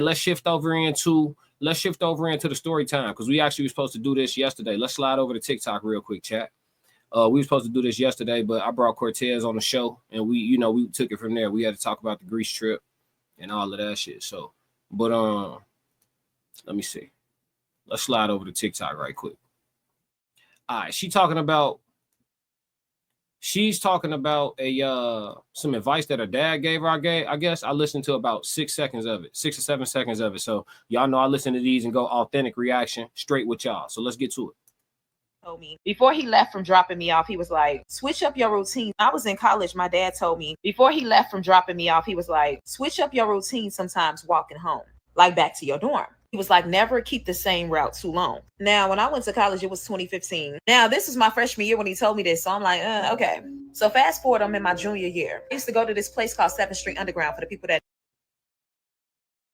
let's shift over into the story time, because we actually were supposed to do this yesterday. Let's slide over to TikTok real quick, chat. We were supposed to do this yesterday, but I brought Cortez on the show, and we took it from there. We had to talk about the Greece trip and all of that shit. So, but let me see. Let's slide over to TikTok right quick. All right, she's talking about a some advice that her dad gave her. I guess I listened to about 6 seconds of it, 6 or 7 seconds of it. So y'all know I listen to these and go authentic reaction straight with y'all. So let's get to it. Told me before he left from dropping me off, he was like, switch up your routine. I was in college. My dad told me before he left from dropping me off, he was like, switch up your routine sometimes walking home, like back to your dorm. He was like, never keep the same route too long. Now, when I went to college, it was 2015. Now, this was my freshman year when he told me this. So I'm like, okay. So fast forward, I'm in my junior year. I used to go to this place called 7th Street Underground for the people that.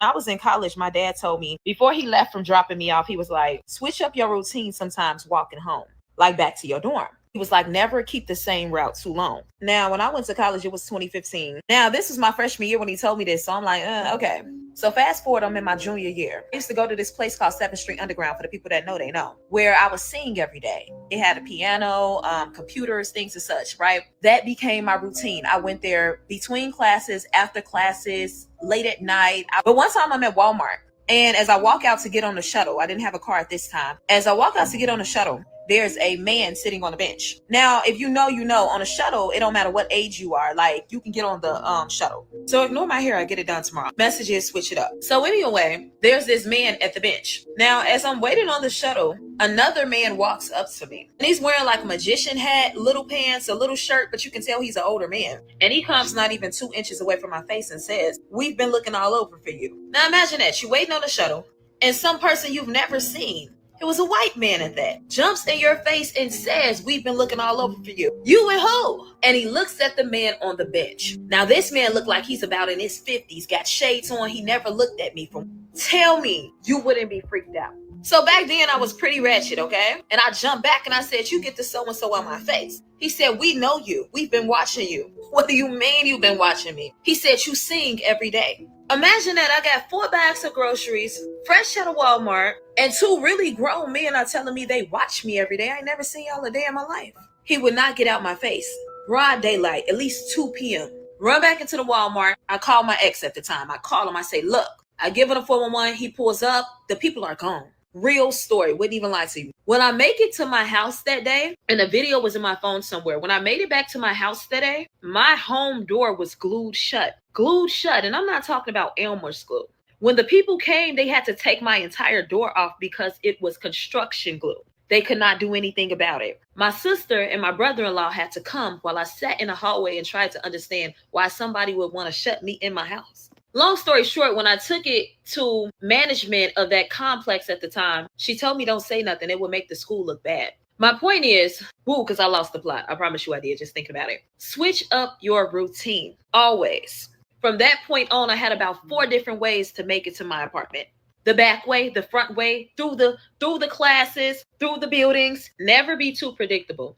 I was in college. My dad told me before he left from dropping me off, he was like, switch up your routine sometimes walking home, like back to your dorm. He was like, never keep the same route too long. Now, when I went to college, it was 2015. Now, this was my freshman year when he told me this. So I'm like, okay. So fast forward, I'm in my junior year. I used to go to this place called 7th Street Underground for the people that know, they know, where I was singing every day. It had a piano, computers, things and such, right? That became my routine. I went there between classes, after classes, late at night. But one time I'm at Walmart, and as I walk out to get on the shuttle, I didn't have a car at this time. As I walk out to get on the shuttle, there's a man sitting on the bench. Now, if you know, on a shuttle, it don't matter what age you are. Like, you can get on the shuttle. So ignore my hair. I get it done tomorrow. Messages, switch it up. So anyway, there's this man at the bench. Now, as I'm waiting on the shuttle, another man walks up to me. And he's wearing like a magician hat, little pants, a little shirt, but you can tell he's an older man. And he comes not even 2 inches away from my face and says, we've been looking all over for you. Now imagine that. You're waiting on the shuttle, and some person you've never seen, it was a white man at that, jumps in your face and says, we've been looking all over for you. You and who? And he looks at the man on the bench. Now, this man looked like he's about in his 50s, got shades on. He never looked at me. Tell me you wouldn't be freaked out. So back then I was pretty ratchet, okay? And I jumped back and I said, you get the so-and-so on my face. He said, we know you. We've been watching you. What do you mean you've been watching me? He said, you sing every day. Imagine that I got 4 bags of groceries, fresh out of Walmart, and 2 really grown men are telling me they watch me every day. I ain't never seen y'all a day in my life. He would not get out my face. Broad daylight, at least 2 p.m. Run back into the Walmart. I call my ex at the time. I call him. I say, look, I give him a 411. He pulls up. The people are gone. Real story. Wouldn't even lie to you. When I make it to my house that day, and the video was in my phone somewhere, when I made it back to my house that day, my home door was glued shut. Glued shut. And I'm not talking about Elmer's glue. When the people came, they had to take my entire door off because it was construction glue. They could not do anything about it. My sister and my brother-in-law had to come while I sat in the hallway and tried to understand why somebody would want to shut me in my house. Long story short, when I took it to management of that complex at the time, she told me don't say nothing. It would make the school look bad. My point is, because I lost the plot. I promise you I did. Just think about it. Switch up your routine. Always. From that point on, I had about 4 different ways to make it to my apartment. The back way, the front way, through the classes, through the buildings. Never be too predictable.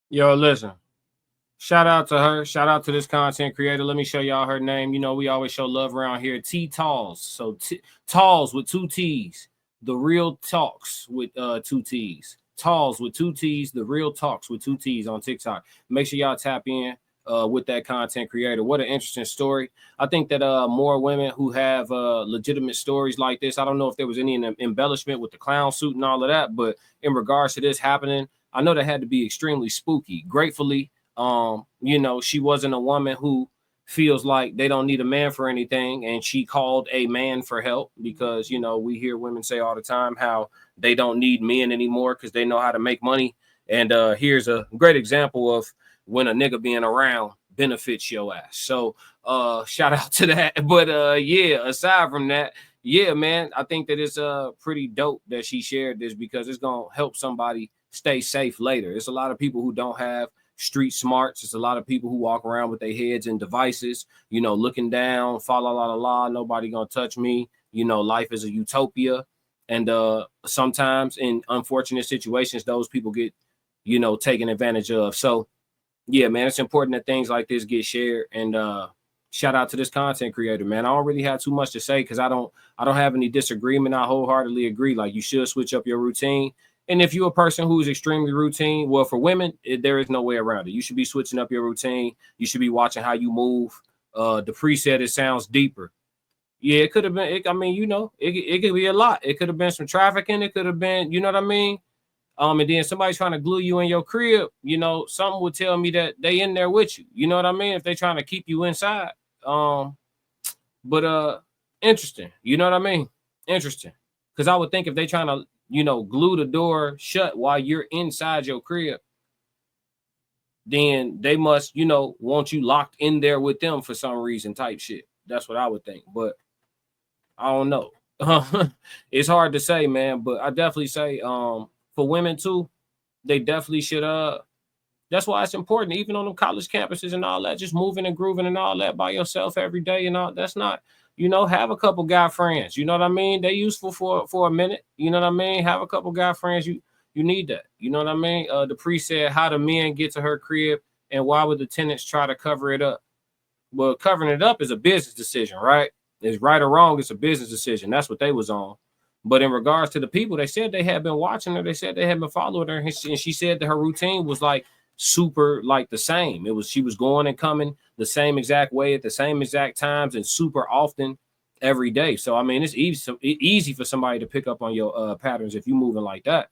Yo, listen. Shout out to her. Shout out to this content creator. Let me show y'all her name. You know, we always show love around here. T Talls. So Talls with 2 T's. The Real Talks with 2 T's. Talls with 2 T's. The Real Talks with 2 T's on TikTok. Make sure y'all tap in with that content creator. What an interesting story. I think that more women who have legitimate stories like this, I don't know if there was any embellishment with the clown suit and all of that, but in regards to this happening, I know that had to be extremely spooky. Gratefully, you know, she wasn't a woman who feels like they don't need a man for anything, and she called a man for help because, you know, we hear women say all the time how they don't need men anymore because they know how to make money. And here's a great example of when a nigga being around benefits your ass. So shout out to that. But yeah, aside from that, yeah, man, I think that it's pretty dope that she shared this because it's gonna help somebody stay safe later. It's a lot of people who don't have street smarts. It's a lot of people who walk around with their heads in devices, you know, looking down, fa la la la la, nobody gonna touch me. You know, life is a utopia. And sometimes in unfortunate situations, those people get, you know, taken advantage of. So yeah, man, it's important that things like this get shared. And shout out to this content creator, man. I don't really have too much to say because I don't have any disagreement. I wholeheartedly agree. Like, you should switch up your routine. And if you're a person who's extremely routine, well, for women, there is no way around it. You should be switching up your routine. You should be watching how you move. The preset, it sounds deeper. Yeah, it could have been. I mean, you know, it could be a lot. It could have been some trafficking. It could have been, you know what I mean? And then somebody trying to glue you in your crib, you know, something would tell me that they in there with you. You know what I mean? If they trying to keep you inside. But interesting. You know what I mean? Interesting. Because I would think if they trying to, you know, glue the door shut while you're inside your crib, then they must, you know, want you locked in there with them for some reason type shit. That's what I would think. But I don't know. It's hard to say, man. But I definitely say for women too, they definitely should that's why it's important, even on them college campuses and all that, just moving and grooving and all that by yourself every day and all. That's not, you know, have a couple guy friends. You know what I mean? They useful for a minute. You know what I mean? Have a couple guy friends. You need that. You know what I mean? The preset, how the men get to her crib and why would the tenants try to cover it up? Well, covering it up is a business decision, right? It's right or wrong. It's a business decision. That's what they was on. But in regards to the people, they said they had been watching her. They said they had been following her. And she said that her routine was like super, like the same. She was going and coming the same exact way at the same exact times and super often every day. So, I mean, it's easy for somebody to pick up on your patterns if you moving like that.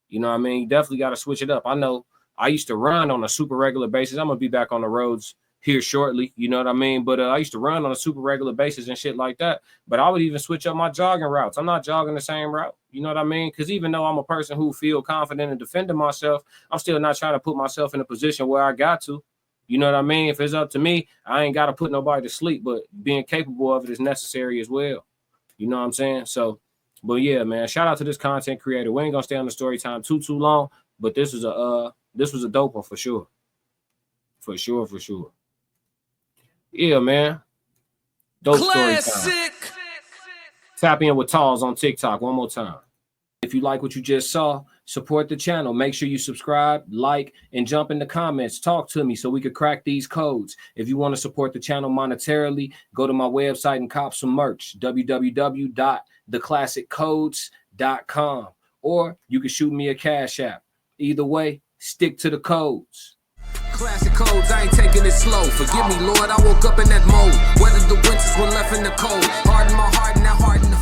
You know what I mean? You definitely got to switch it up. I know I used to run on a super regular basis. I'm going to be back on the roads here shortly. You know what I mean? But I used to run on a super regular basis and shit like that. But I would even switch up my jogging routes. I'm not jogging the same route. You know what I mean? Because even though I'm a person who feel confident in defending myself, I'm still not trying to put myself in a position where I got to. You know what I mean? If it's up to me, I ain't got to put nobody to sleep, but being capable of it is necessary as well. You know what I'm saying? So, but yeah, man, shout out to this content creator. We ain't gonna stay on the story time too long, but this was a dope one for sure. For sure. Yeah, man. Dope story time. Tap in with Talls on TikTok one more time. If you like what you just saw, support the channel. Make sure you subscribe, like, and jump in the comments. Talk to me so we could crack these codes. If you want to support the channel monetarily, go to my website and cop some merch, www.theclassiccodes.com. Or you can shoot me a Cash App. Either way, stick to the codes. Classic codes, I ain't taking it slow. Forgive me, Lord, I woke up in that mode. Weathered the winters when left in the cold. Hardened my heart and that hardened